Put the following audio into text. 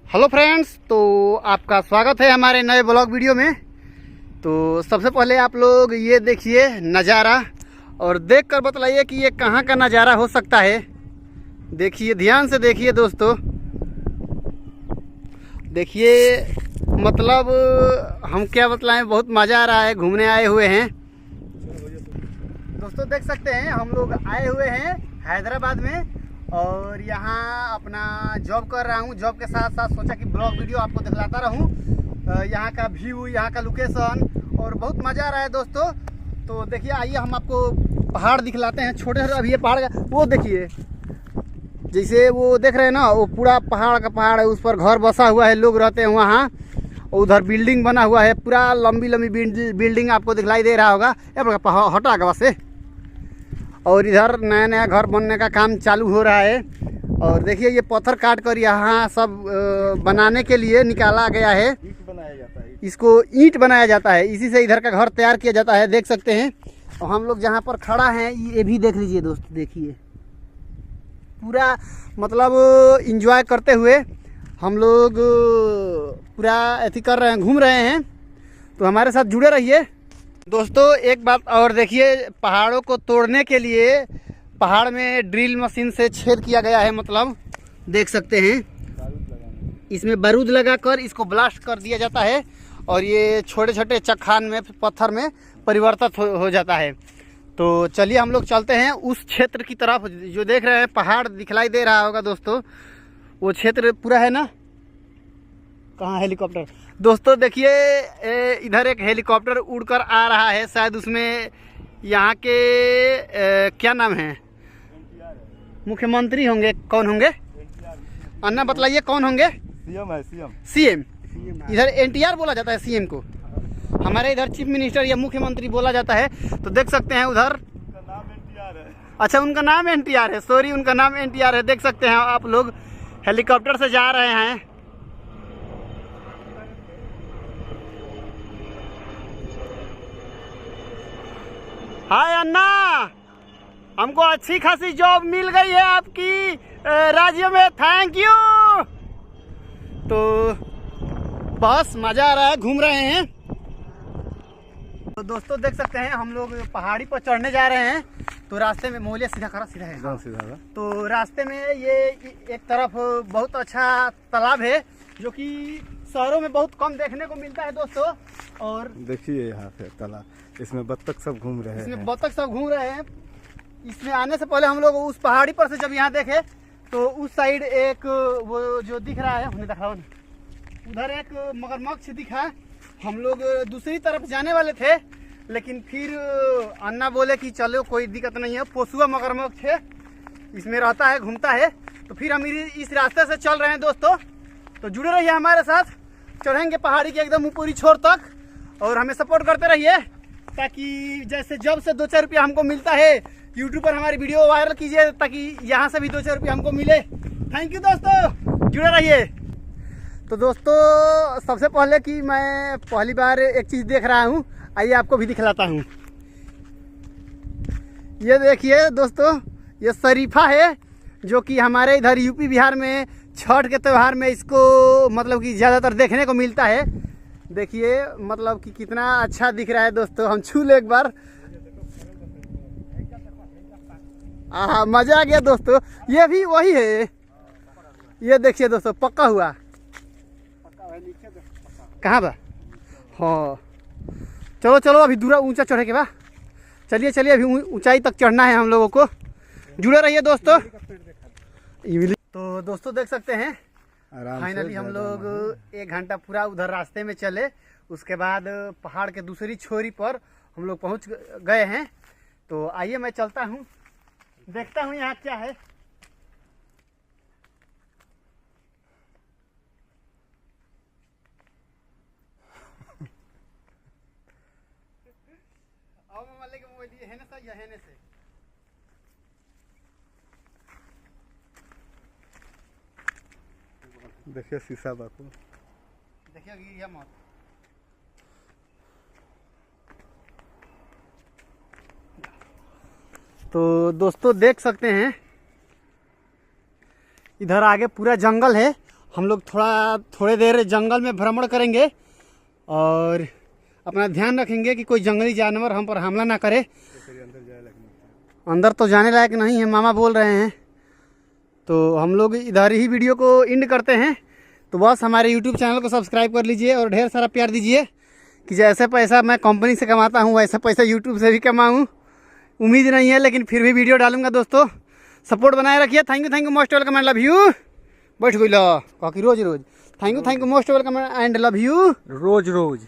Hello friends, तो आपका स्वागत है हमारे नए ब्लॉग वीडियो में। तो सबसे पहले आप लोग ये देखिए नज़ारा और देखकर बतलाइए कि ये कहाँ का नज़ारा हो सकता है। देखिए, ध्यान से देखिए दोस्तों। देखिए, मतलब हम क्या बतलाएं, बहुत मज़ा आ रहा है। घूमने आए हुए हैं दोस्तों, देख सकते हैं हम लोग आए हुए हैं हैदराबाद में और यहाँ अपना जॉब कर रहा हूँ। जॉब के साथ साथ सोचा कि ब्लॉग वीडियो आपको दिखलाता रहूँ, यहाँ का व्यू, यहाँ का लोकेशन, और बहुत मज़ा आ रहा है दोस्तों। तो देखिए, आइए हम आपको पहाड़ दिखलाते हैं। छोटे छोटे अभी ये पहाड़ का वो देखिए, जैसे वो देख रहे हैं ना, वो पूरा पहाड़ का पहाड़ है। उस पर घर बसा हुआ है, लोग रहते हैं वहाँ। उधर बिल्डिंग बना हुआ है, पूरा लंबी लंबी बिल्डिंग आपको दिखलाई दे रहा होगा। ये हटा गवा से। और इधर नया नया घर बनने का काम चालू हो रहा है। और देखिए, ये पत्थर काट कर यहाँ सब बनाने के लिए निकाला गया है। ईंट बनाया जाता है। इसको ईंट बनाया जाता है, इसी से इधर का घर तैयार किया जाता है। देख सकते हैं। और हम लोग जहाँ पर खड़ा हैं, ये भी देख लीजिए दोस्त। देखिए, पूरा मतलब इंजॉय करते हुए हम लोग पूरा ऐसी कर रहे हैं, घूम रहे हैं। तो हमारे साथ जुड़े रहिए दोस्तों। एक बात और देखिए, पहाड़ों को तोड़ने के लिए पहाड़ में ड्रिल मशीन से छेद किया गया है। मतलब देख सकते हैं, इसमें बारूद लगाकर इसको ब्लास्ट कर दिया जाता है और ये छोटे छोटे चट्टान में, पत्थर में परिवर्तित हो जाता है। तो चलिए हम लोग चलते हैं उस क्षेत्र की तरफ। जो देख रहे हैं पहाड़ दिखलाई दे रहा होगा दोस्तों, वो क्षेत्र पूरा है ना। कहाँ हेलीकॉप्टर दोस्तों? देखिए, इधर एक हेलीकॉप्टर उड़कर आ रहा है। शायद उसमें यहाँ के क्या नाम है, मुख्यमंत्री होंगे। कौन होंगे अन्ना, बतलाइए कौन होंगे? सीएम है। सीएम। इधर एनटीआर बोला जाता है सीएम को। हमारे इधर चीफ मिनिस्टर या मुख्यमंत्री बोला जाता है। तो देख सकते हैं उधर, उनका नाम एनटीआर है। अच्छा, उनका नाम एनटीआर है। सॉरी, उनका नाम एनटीआर है। देख सकते हैं आप लोग, हेलीकॉप्टर से जा रहे हैं। हाय अन्ना, हमको अच्छी खासी जॉब मिल गई है आपकी राज्य में। Thank you. तो बस मज़ा आ रहा है, घूम रहे हैं। तो दोस्तों देख सकते हैं, हम लोग पहाड़ी पर चढ़ने जा रहे हैं। तो रास्ते में मोलिया सीधा करा, सीधा है। सीधा। तो रास्ते में ये एक तरफ बहुत अच्छा तालाब है, जो कि शहरों में बहुत कम देखने को मिलता है दोस्तों। और देखिए यहाँ पे तालाब, इसमें बत्तख सब घूम रहे हैं। इसमें बत्तख सब घूम रहे हैं। इसमें आने से पहले हम लोग उस पहाड़ी पर से जब यहाँ देखे, तो उस साइड एक वो जो दिख रहा है, हमने देखा उधर एक मगरमच्छ दिखा। हम लोग दूसरी तरफ जाने वाले थे, लेकिन फिर अन्ना बोले कि चलो कोई दिक्कत नहीं है, पोसुआ मगरमच्छ है, इसमें रहता है, घूमता है। तो फिर हम इस रास्ते से चल रहे हैं दोस्तों। तो जुड़े रहिए हमारे साथ, चढ़ेंगे पहाड़ी के एकदम ऊपरी छोर तक और हमें सपोर्ट करते रहिए, ताकि जैसे जब से 2-4 रुपया हमको मिलता है यूट्यूब पर, हमारी वीडियो वायरल कीजिए, ताकि यहाँ से भी 2-4 रुपया हमको मिले। थैंक यू दोस्तों, जुड़े रहिए। तो दोस्तों, सबसे पहले कि मैं पहली बार एक चीज़ देख रहा हूँ, आइए आपको भी दिखलाता हूँ। ये देखिए दोस्तों, ये शरीफा है, जो कि हमारे इधर यूपी बिहार में छठ के त्यौहार में इसको मतलब कि ज़्यादातर देखने को मिलता है। देखिए मतलब कि कितना अच्छा दिख रहा है दोस्तों। हम छू ले एक बार, मज़ा आ गया दोस्तों। ये भी वही है, ये देखिए दोस्तों, पक्का हुआ। कहाँ बा? हाँ, चलो चलो, अभी दूरा ऊंचा चढ़े के बा। चलिए चलिए, अभी ऊंचाई तक चढ़ना है हम लोगों को। जुड़े रहिए दोस्तों। तो दोस्तों देख सकते हैं, फाइनली हम लोग 1 घंटा पूरा उधर रास्ते में चले। उसके बाद पहाड़ के दूसरी छोरी पर हम लोग पहुंच गए हैं। तो आइए मैं चलता हूं, देखता हूं यहाँ क्या है। देखिए शीशा बापू, देखिए गिरिया मत। तो दोस्तों देख सकते हैं, इधर आगे पूरा जंगल है हम लोग थोड़े देर जंगल में भ्रमण करेंगे और अपना ध्यान रखेंगे कि कोई जंगली जानवर हम पर हमला ना करे। अंदर तो जाने लायक नहीं है, मामा बोल रहे हैं। तो हम लोग इधर ही वीडियो को एंड करते हैं। तो बस हमारे YouTube चैनल को सब्सक्राइब कर लीजिए और ढेर सारा प्यार दीजिए कि जैसे पैसा मैं कंपनी से कमाता हूँ वैसा पैसा YouTube से भी कमाऊँ। उम्मीद नहीं है लेकिन फिर भी वीडियो डालूंगा दोस्तों, सपोर्ट बनाए रखिए। Thank you most welcome and love you. बैठ गई ला काकी रोज रोज। Thank you most welcome and love you रोज रोज।